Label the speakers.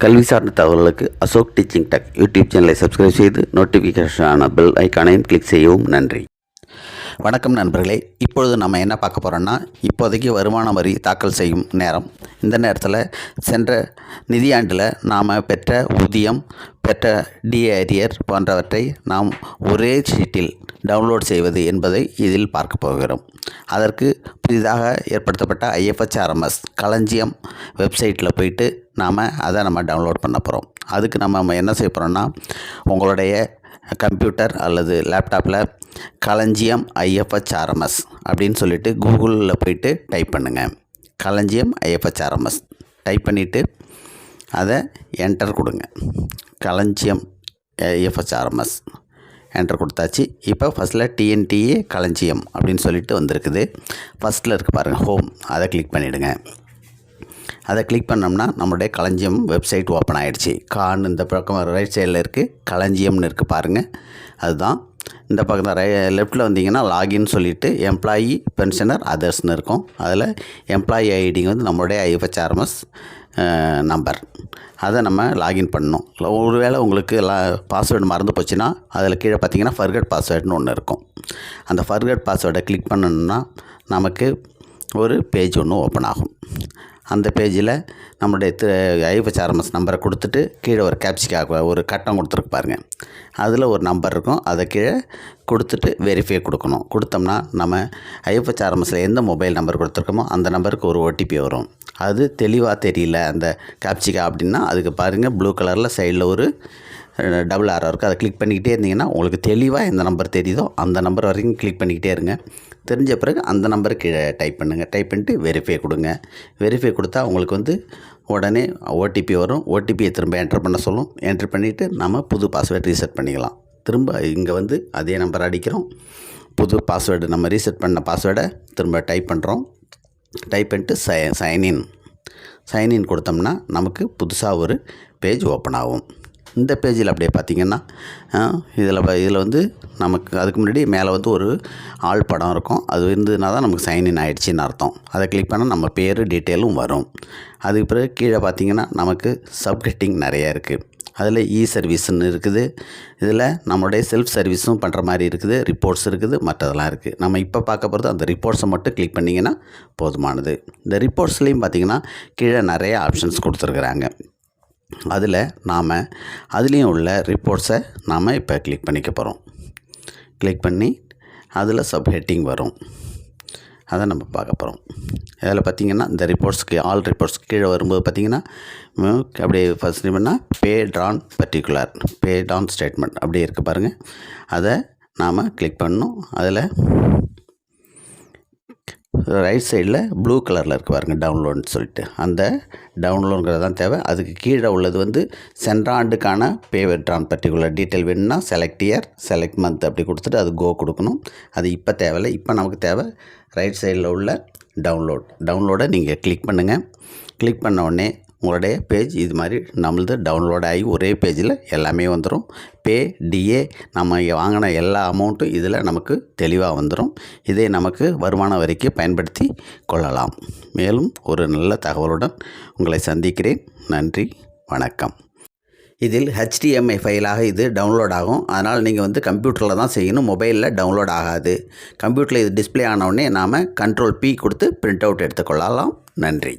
Speaker 1: கல்வி சார்ந்த தகவல்களுக்கு அசோக் டீச்சிங் டெக் யூடியூப் சேனலை சப்ஸ்கிரைப் செய்து நோட்டிஃபிகேஷனான பெல் ஐக்கானையும் கிளிக் செய்யவும். நன்றி.
Speaker 2: வணக்கம் நண்பர்களே. இப்பொழுது நம்ம என்ன பார்க்க போகிறோன்னா, இப்போதைக்கு வருமான வரி தாக்கல் செய்யும் நேரம். இந்த நேரத்தில் சென்ற நிதியாண்டில் நாம் பெற்ற ஊதியம், பெற்ற டிஏரியர் போன்றவற்றை நாம் ஒரே ஷீட்டில் டவுன்லோட் செய்வது என்பதை இதில் பார்க்க போகிறோம். அதற்கு புதிதாக ஏற்படுத்தப்பட்ட IFHRMS களஞ்சியம் வெப்சைட்டில் போயிட்டு நாம் அதை டவுன்லோட் பண்ண போகிறோம். அதுக்கு நம்ம என்ன செய்ய போகிறோம்னா, உங்களுடைய கம்ப்யூட்டர் அல்லது லேப்டாப்பில் களஞ்சியம் IFHRMS அப்படின்னு சொல்லிட்டு கூகுளில் போயிட்டு டைப் பண்ணுங்கள். களஞ்சியம் IFHRMS டைப் பண்ணிவிட்டு அதை என்டர் கொடுங்க. களஞ்சியம் IFHRMS என்டர் கொடுத்தாச்சு. இப்போ ஃபஸ்ட்டில் TNTA களஞ்சியம் அப்படின்னு சொல்லிட்டு வந்திருக்குது. ஃபஸ்ட்டில் இருக்குது பாருங்கள், ஹோம், அதை கிளிக் பண்ணிவிடுங்க. அதை கிளிக் பண்ணோம்னா நம்மளுடைய களஞ்சியம் வெப்சைட் ஓப்பன் ஆகிடுச்சு. இந்த பக்கம் ரைட் சைடில் இருக்குது, களஞ்சியம்னு இருக்குது பாருங்கள். அதுதான். இந்த பக்கம் லெஃப்ட்டில் வந்தீங்கன்னா லாகின் சொல்லிவிட்டு எம்ப்ளாயி, பென்ஷனர், அதர்ஸ்னு இருக்கும். அதில் எம்ப்ளாயி ஐடி நம்மளுடைய IFHRMS நம்பர், அதை நம்ம லாகின் பண்ணணும். ஒருவேளை உங்களுக்கு பாஸ்வேர்டு மறந்து போச்சுன்னா அதில் கீழே பார்த்தீங்கன்னா ஃபர்கட் பாஸ்வேர்டுன்னு ஒன்று இருக்கும். அந்த ஃபர்கட் பாஸ்வேர்டை கிளிக் பண்ணணுன்னா நமக்கு ஒரு பேஜ் ஒன்று ஓப்பன் ஆகும். அந்த பேஜில் நம்மளுடைய IFHRMS நம்பரை கொடுத்துட்டு கீழே ஒரு கேப்சிக்காக ஒரு கட்டம் கொடுத்துருக்கு பாருங்கள். அதில் ஒரு நம்பர் இருக்கும். அதை கீழே கொடுத்துட்டு வெரிஃபை கொடுக்கணும். கொடுத்தோம்னா நம்ம IFHRMSல எந்த மொபைல் நம்பர் கொடுத்துருக்கோமோ அந்த நம்பருக்கு ஒரு OTP வரும். அது தெளிவாக தெரியல அந்த கேப்சிக்கா அப்படின்னா அதுக்கு பாருங்கள், ப்ளூ கலரில் சைடில் ஒரு டபுள் ஆரோ இருக்குது. அதை கிளிக் பண்ணிக்கிட்டே இருந்தீங்கன்னா உங்களுக்கு தெளிவாக எந்த நம்பர் தெரியுதோ அந்த நம்பர் வரைக்கும் கிளிக் பண்ணிக்கிட்டே இருங்க. தெரிஞ்ச பிறகு அந்த நம்பருக்கு கீழே டைப் பண்ணுங்கள். டைப் பண்ணிட்டு வெரிஃபை கொடுங்க. வெரிஃபை கொடுத்தா உங்களுக்கு உடனே OTP வரும். OTPயை திரும்ப என்ட்ரு பண்ண சொல்லும். என்ட்ரு பண்ணிவிட்டு நம்ம புது பாஸ்வேர்டு ரீசெட் பண்ணிக்கலாம். திரும்ப இங்கே அதே நம்பர் அடிக்கிறோம். புது பாஸ்வேர்டு நம்ம ரீசெட் பண்ண பாஸ்வேர்டை திரும்ப டைப் பண்ணுறோம். டைப் பண்ணிட்டு சைன்இன் கொடுத்தோம்னா நமக்கு புதுசாக ஒரு பேஜ் ஓப்பன் ஆகும். இந்த பேஜில் அப்படியே பார்த்திங்கன்னா இதில் நமக்கு அதுக்கு முன்னாடி மேலே ஒரு ஆள் படம் இருக்கும். அது இருந்ததுனா தான் நமக்கு சைன்இன் ஆகிடுச்சின்னு அர்த்தம். அதை கிளிக் பண்ணால் நம்ம பேர் டீட்டெயிலும் வரும். அதுக்கு பிறகு கீழே பார்த்திங்கன்னா நமக்கு சப்ஹெட்டிங் நிறையா இருக்குது. அதில் சர்வீஸ்ன்னு இருக்குது. இதில் நம்மளுடைய செல்ஃப் சர்வீஸும் பண்ணுற மாதிரி இருக்குது. ரிப்போர்ட்ஸ் இருக்குது, மற்றதெல்லாம் இருக்குது. நம்ம இப்போ பார்க்க போகிறது அந்த ரிப்போர்ட்ஸை மட்டும் கிளிக் பண்ணிங்கன்னா போதுமானது. இந்த ரிப்போர்ட்ஸ்லேயும் பார்த்திங்கன்னா கீழே நிறைய ஆப்ஷன்ஸ் கொடுத்துருக்குறாங்க. அதில் நாம் அதுலேயும் உள்ள ரிப்போர்ட்ஸை நாம் இப்போ கிளிக் பண்ணிக்க போகிறோம். கிளிக் பண்ணி அதில் சப்ஹெட்டிங் வரும். அதை நம்ம பார்க்க போகிறோம். அதில் பார்த்திங்கன்னா இந்த ரிப்போர்ட்ஸ்க்கு ஆல் ரிப்போர்ட்ஸ் கீழே வரும்போது பார்த்திங்கன்னா அப்படியே ஃபஸ்ட் பண்ணால் பேட் ஆன் பர்டிகுலர், பேட் ஆன் ஸ்டேட்மெண்ட் அப்படியே இருக்குது பாருங்கள். அதை நாம் கிளிக் பண்ணணும். அதில் ரைட் சைடில் ப்ளூ கலரில் இருக்குது பாருங்கள், டவுன்லோடுன்னு சொல்லிட்டு. அந்த டவுன்லோடுங்கிறது தான் தேவை. அதுக்கு கீழே உள்ளது சென்ற ஆண்டுக்கான பேட் ஆன் பர்டிகுலர் டீட்டெயில் வேணும்னா செலக்ட் இயர், செலக்ட் மந்த் அப்படி கொடுத்துட்டு அது கோ கொடுக்கணும். அது இப்போ தேவையில்லை. இப்போ நமக்கு தேவை ரைட் சைடில் உள்ள டவுன்லோடை நீங்கள் கிளிக் பண்ணுங்கள். கிளிக் பண்ண உடனே உங்களுடைய பேஜ் இது மாதிரி நம்மளது டவுன்லோட் ஆகி ஒரே பேஜில் எல்லாமே வந்துடும். டிஏ நம்ம வாங்கின எல்லா அமௌண்ட்டும் இதில் நமக்கு தெளிவாக வந்துடும். இதை நமக்கு வருமான வரிக்கு பயன்படுத்தி கொள்ளலாம். மேலும் ஒரு நல்ல தகவலுடன் உங்களை சந்திக்கிறேன். நன்றி, வணக்கம். இதில் HTML ஃபைலாக இது டவுன்லோட் ஆகும். அதனால் நீங்கள் கம்ப்யூட்டரில் தான் செய்யணும், மொபைலில் டவுன்லோட் ஆகாது. கம்ப்யூட்டரில் இது டிஸ்பிளே ஆனவுடனே நாம் Ctrl+P கொடுத்து பிரிண்ட் அவுட் எடுத்துக்கொள்ளலாம். நன்றி.